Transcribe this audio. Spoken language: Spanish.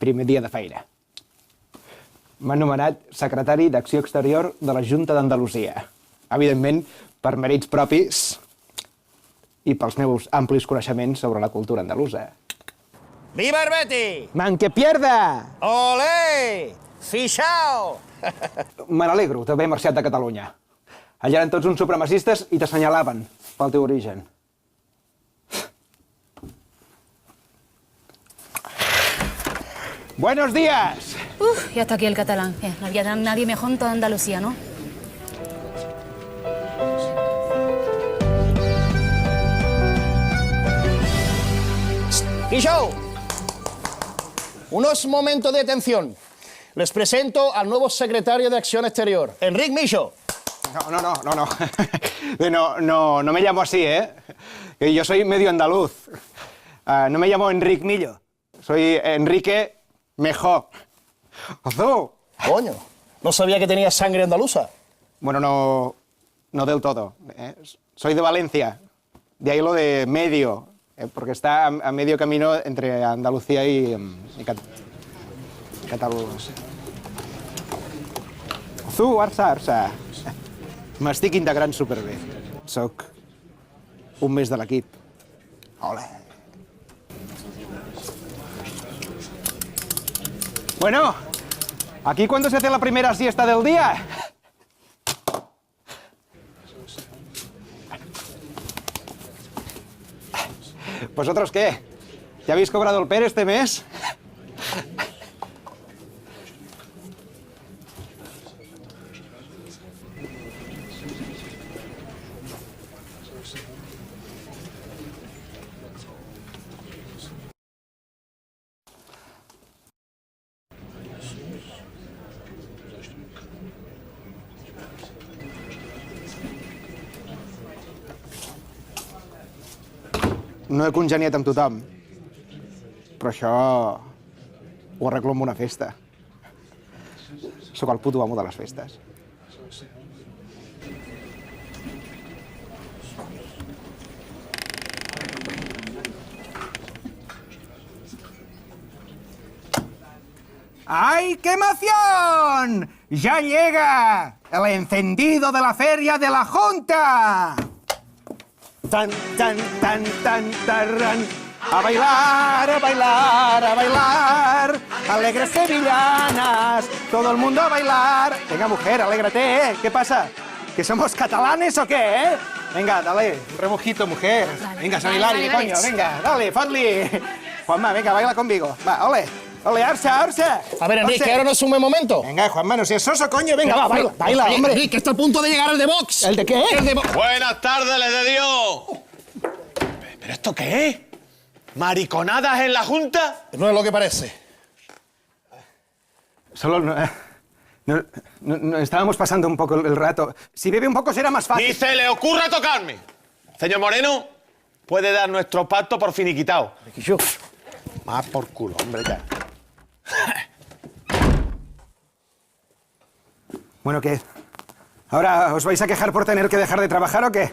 Primer dia de feina. M'ha nomenat secretari d'Acció Exterior de la Junta d'Andalusia. Evidentment, per mèrits propis i pels meus amplis coneixements sobre la cultura andalusa. ¡Viva el Betis! Man que pierda! ¡Olé! ¡Fichao! Me n'alegro d'haver marxat de Catalunya. Allà eren tots uns supremacistes i t'assenyalaven pel teu origen. ¡Buenos días! Uf, ya está aquí el catalán. No había nadie mejor en toda Andalucía, ¿no? ¡Fichao! Unos momentos de atención. Les presento al nuevo secretario de Acción Exterior, Enric Millo. No me llamo así, ¿eh? Yo soy medio andaluz. No me llamo Enric Millo. Soy Enrique Mejó. ¡Ozo! Coño, no sabía que tenía sangre andaluza. Bueno, no del todo. Soy de Valencia. De ahí lo de medio, porque está a medio camino entre Andalucía y Catalunya. Ozo, Arsa. M'estic integrant superbé. Soc un mes de l'equip. Hola. Bueno, ¿aquí cuándo se hace la primera siesta del día? ¿Vosotros qué? ¿Ya habéis cobrado el PER este mes? No he congeniat amb tothom, però això ho arreglo amb una festa. Sóc el puto amo de les festes. ¡Ay, qué emoción! ¡Ya llega el encendido de la feria de la Junta! Tan, tan, tan, tan, tarran. A bailar, a bailar, a bailar. Alegres sevillanas, todo el mundo a bailar. Venga, mujer, alégrate, ¿eh? ¿Qué pasa? ¿Que somos catalanes o qué, eh? Venga, dale, un remojito, mujer. Venga, San Hilari, coño, venga, dale, fot-li. Juanma, venga, baila conmigo. Va, ole. Ole, Arsa. A ver, Enrique, que ahora no es un buen momento. Venga, Juanma, no seas soso, coño, venga, va, baila, Oye, hombre. Enrique, está a punto de llegar el de Vox. ¿El de qué? El de Vox. Buenas tardes, les de Dios. ¿Pero esto qué es? ¿Mariconadas en la Junta? No es lo que parece. Solo estábamos pasando un poco el rato. Si bebe un poco será más fácil. ¡Ni se le ocurra tocarme! Señor Moreno, puede dar nuestro pacto por finiquitado. Más por culo, hombre, ya. Bueno, ¿qué? ¿Ahora os vais a quejar por tener que dejar de trabajar o qué?